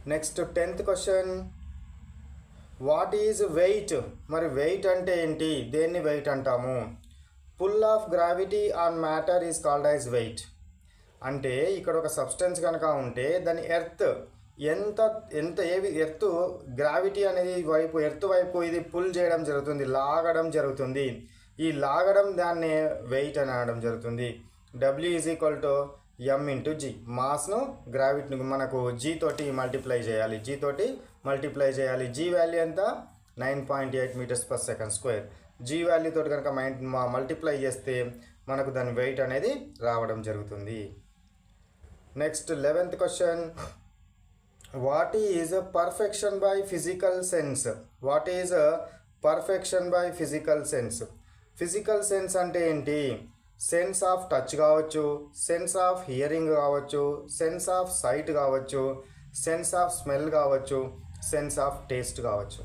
Next 10th question, what is weight? మరి weight అంటే ఏంటి? దేన్ని వెయిట్ అంటాము? Pull of gravity on matter is called as weight. అంటే ఇక్కడ ఒక సబ్స్టెన్స్ కనుక ఉంటే దాని ఎర్త్ ఎర్త్ గ్రావిటీ అనేది ఎర్త్ వైపు ఇది పుల్ చేయడం జరుగుతుంది, లాగడం జరుగుతుంది. ఈ లాగడం దాన్ని వెయిట్ అని అనడం జరుగుతుంది. W is equal to M into G. మాస్ను గ్రావిటీని మనకు G తోటి మల్టిప్లై చేయాలి. G వాల్యూ ఎంత? 9.8 metres per second square. G value తోటి కనుక మల్టిప్లై చేస్తే మనకు దాని వెయిట్ అనేది రావడం జరుగుతుంది. Next 11th question, what is perfection by physical sense? What is perfection by physical sense? Physical sense అంటే ఏంటి? సెన్స్ ఆఫ్ టచ్ కావచ్చు, సెన్స్ ఆఫ్ హియరింగ్ కావచ్చు, సెన్స్ ఆఫ్ సైట్ కావచ్చు, సెన్స్ ఆఫ్ స్మెల్ కావచ్చు, సెన్స్ ఆఫ్ టేస్ట్ కావచ్చు.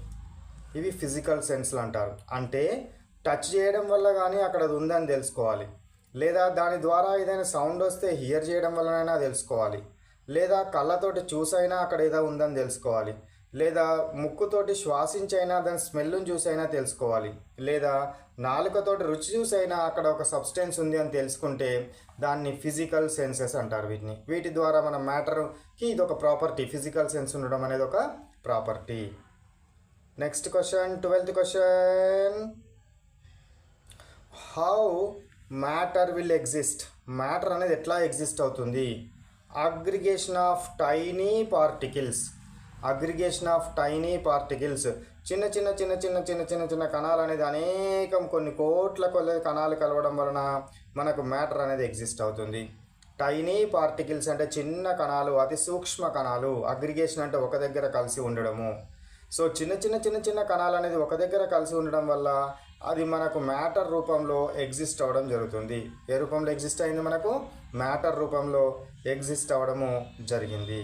ఇవి physical సెన్స్లు అంటారు. అంటే టచ్ చేయడం వల్ల కానీ అక్కడ అది ఉందని తెలుసుకోవాలి, లేదా దాని ద్వారా ఏదైనా సౌండ్ వస్తే హియర్ చేయడం వల్లనైనా తెలుసుకోవాలి, లేదా కళ్ళతోటి చూసైనా అక్కడ ఏదో ఉందని తెలుసుకోవాలి, లేదా ముక్కుతోటి శ్వాసించైనా దాని స్మెల్ని చూసైనా తెలుసుకోవాలి, లేదా నాలుకతోటి రుచి చూసైనా అక్కడ ఒక సబ్స్టెన్స్ ఉంది అని తెలుసుకుంటే దాన్ని ఫిజికల్ సెన్సెస్ అంటారు. వీటి ద్వారా మన మ్యాటర్కి ఇది ఒక ప్రాపర్టీ, ఫిజికల్ సెన్స్ ఉండడం అనేది ఒక property. Next question 12th question, how matter will exist? Matter అనేది ఎట్లా ఎగ్జిస్ట్ అవుతుంది? Aggregation of tiny particles. Aggregation of tiny particles, చిన్న కణాలు అనేది కొన్ని కోట్ల కణాలు కలవడం వలన మనకు మ్యాటర్ అనేది ఎగ్జిస్ట్ అవుతుంది. టైనీ పార్టికల్స్ అంటే చిన్న కణాలు, అతి సూక్ష్మ కణాలు. అగ్రిగేషన్ అంటే ఒక దగ్గర కలిసి ఉండడము. సో చిన్న కణాలు అనేది ఒక దగ్గర కలిసి ఉండడం వల్ల అది మనకు మ్యాటర్ రూపంలో ఎగ్జిస్ట్ అవ్వడం జరుగుతుంది. ఏ రూపంలో ఎగ్జిస్ట్ అయింది? మనకు మ్యాటర్ రూపంలో ఎగ్జిస్ట్ అవ్వడము జరిగింది.